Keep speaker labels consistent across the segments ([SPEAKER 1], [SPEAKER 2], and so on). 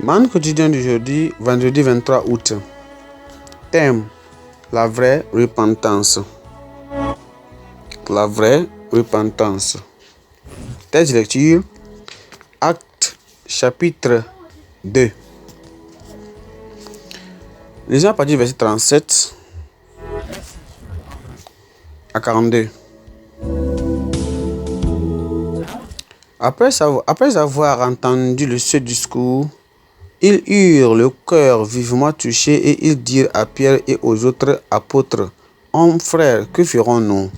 [SPEAKER 1] Manne quotidien d'aujourd'hui, vendredi 23 août. Thème: la vraie repentance. La vraie repentance. Texte de lecture: Actes chapitre 2. Lisons à partir du verset 37 à 42. Après avoir entendu ce discours, ils eurent le cœur vivement touché et ils dirent à Pierre et aux autres apôtres: Hommes, frères, que ferons-nous?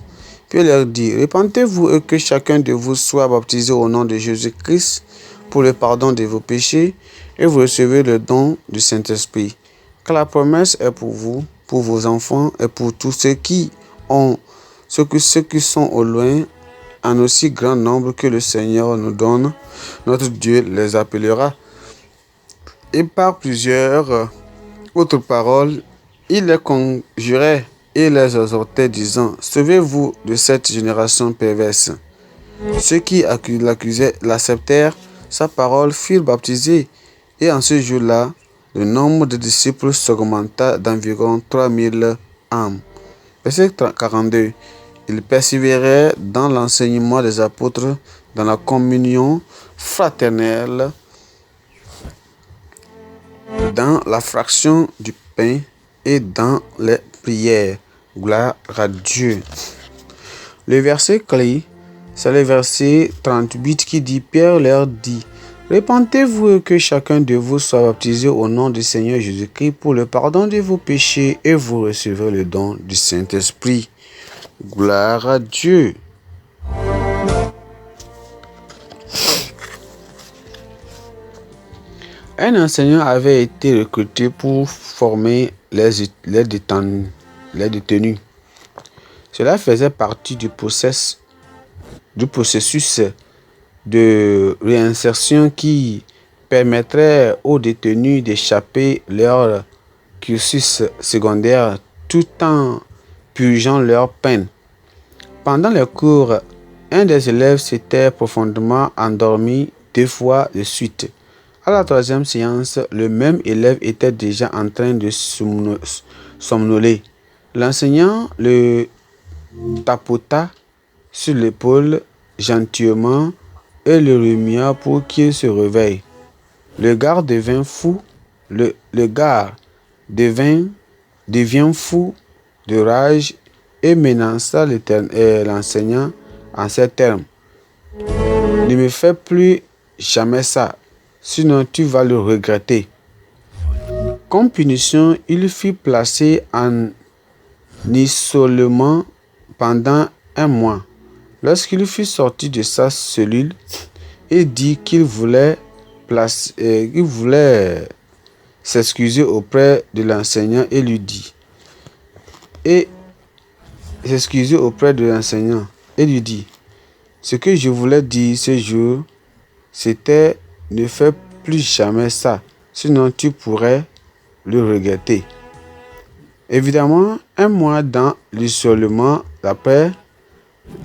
[SPEAKER 1] Pierre leur dit: Repentez-vous et que chacun de vous soit baptisé au nom de Jésus-Christ pour le pardon de vos péchés, et vous recevez le don du Saint-Esprit. Car la promesse est pour vous, pour vos enfants et pour tous ceux qui sont au loin, en aussi grand nombre que le Seigneur nous donne. Notre Dieu les appellera. Et par plusieurs autres paroles, il les conjurait et les exhortait, disant: Sauvez-vous de cette génération perverse. Ceux qui l'accusaient l'acceptèrent sa parole, furent baptisés, et en ce jour-là, le nombre de disciples s'augmenta d'environ 3000 âmes. Verset 42. Ils persévéraient dans l'enseignement des apôtres, dans la communion fraternelle, dans la fraction du pain et dans les prières. Gloire à Dieu. Le verset clé, c'est le verset 38 qui dit: Pierre leur dit: Repentez-vous et que chacun de vous soit baptisé au nom du Seigneur Jésus-Christ pour le pardon de vos péchés, et vous recevrez le don du Saint-Esprit. Gloire à Dieu. Un enseignant avait été recruté pour former les détenus. Cela faisait partie du processus de réinsertion qui permettrait aux détenus d'échapper leur cursus secondaire tout en purgeant leur peine. Pendant les cours, un des élèves s'était profondément endormi 2 fois de suite. À la 3e séance, le même élève était déjà en train de somnoler. L'enseignant le tapota sur l'épaule gentiment et le remua pour qu'il se réveille. Le gars devint fou. Le gars devient fou de rage et menaça l'enseignant en ces termes: Ne me fais plus jamais ça, sinon tu vas le regretter. Comme punition, il fut placé en isolement pendant 1 mois. Lorsqu'il fut sorti de sa cellule, il dit qu'il voulait s'excuser auprès de l'enseignant et lui dit: Ce que je voulais dire ce jour, c'était: ne fais plus jamais ça, sinon tu pourrais le regretter. Évidemment, 1 mois dans l'isolement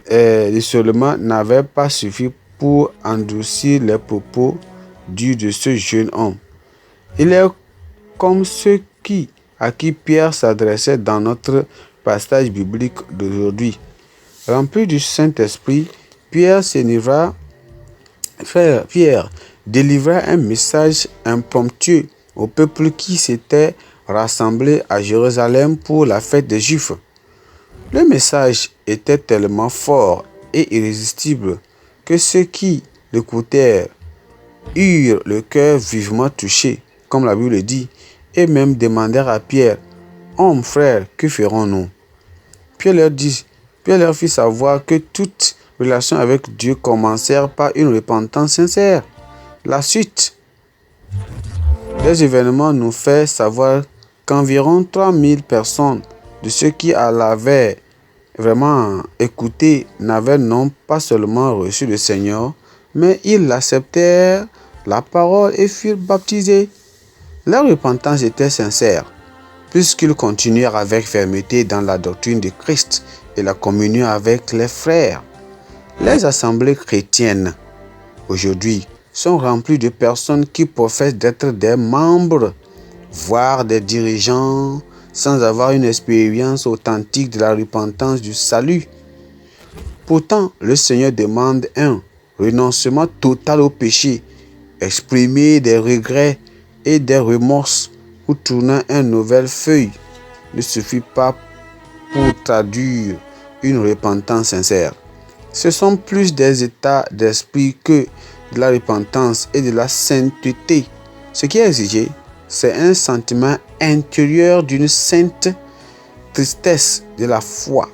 [SPEAKER 1] l'isolement n'avait pas suffi pour endurcir les propos durs de ce jeune homme. Il est comme ceux à qui Pierre s'adressait dans notre passage biblique d'aujourd'hui. Rempli du Saint-Esprit, Pierre délivra un message impromptu au peuple qui s'était rassemblé à Jérusalem pour la fête des Juifs. Le message était tellement fort et irrésistible que ceux qui l'écoutèrent eurent le cœur vivement touché, comme la Bible dit, et même demandèrent à Pierre: Hommes, frères, que ferons-nous? Pierre leur fit savoir que toute relation avec Dieu commençait par une repentance sincère. La suite des événements nous fait savoir qu'environ 3000 personnes de ceux qui l'avaient vraiment écouté n'avaient non pas seulement reçu le Seigneur, mais ils acceptèrent la parole et furent baptisés. Leur repentance était sincère, puisqu'ils continuèrent avec fermeté dans la doctrine de Christ et la communion avec les frères. Les assemblées chrétiennes aujourd'hui sont remplis de personnes qui professent d'être des membres, voire des dirigeants, sans avoir une expérience authentique de la repentance du salut. Pourtant, le Seigneur demande un renoncement total au péché, exprimer des regrets et des remords ou tourner une nouvelle feuille ne suffit pas pour traduire une repentance sincère. Ce sont plus des états d'esprit que de la repentance et de la sainteté. Ce qui est exigé, c'est un sentiment intérieur d'une sainte tristesse de la foi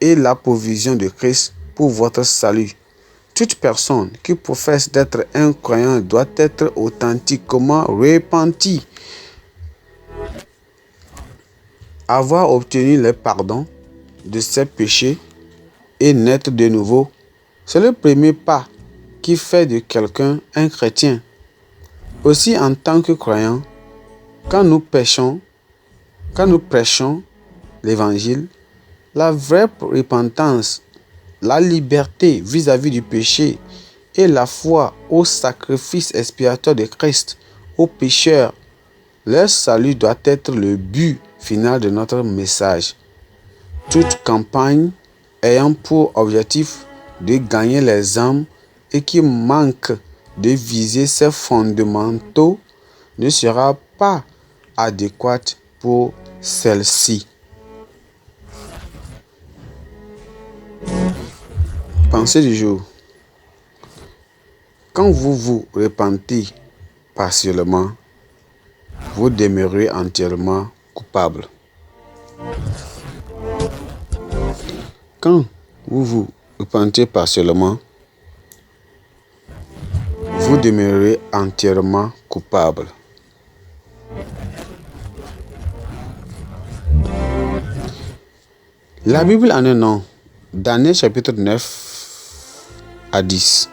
[SPEAKER 1] et la provision de Christ pour votre salut. Toute personne qui professe d'être un croyant doit être authentiquement repentie. Avoir obtenu le pardon de ses péchés et naître de nouveau, c'est le premier pas qui fait de quelqu'un un chrétien. Aussi, en tant que croyant, quand nous prêchons l'évangile, la vraie repentance, la liberté vis-à-vis du péché et la foi au sacrifice expiatoire de Christ aux pécheurs, leur salut doit être le but final de notre message. Toute campagne ayant pour objectif de gagner les âmes et qui manque de viser ces fondamentaux ne sera pas adéquate pour celle-ci. Pensée du jour. Quand vous vous repentez partiellement, vous demeurez entièrement coupable. Quand vous vous repentez partiellement, vous demeurez entièrement coupable. La Bible en un nom. Daniel chapitre 9 à 10.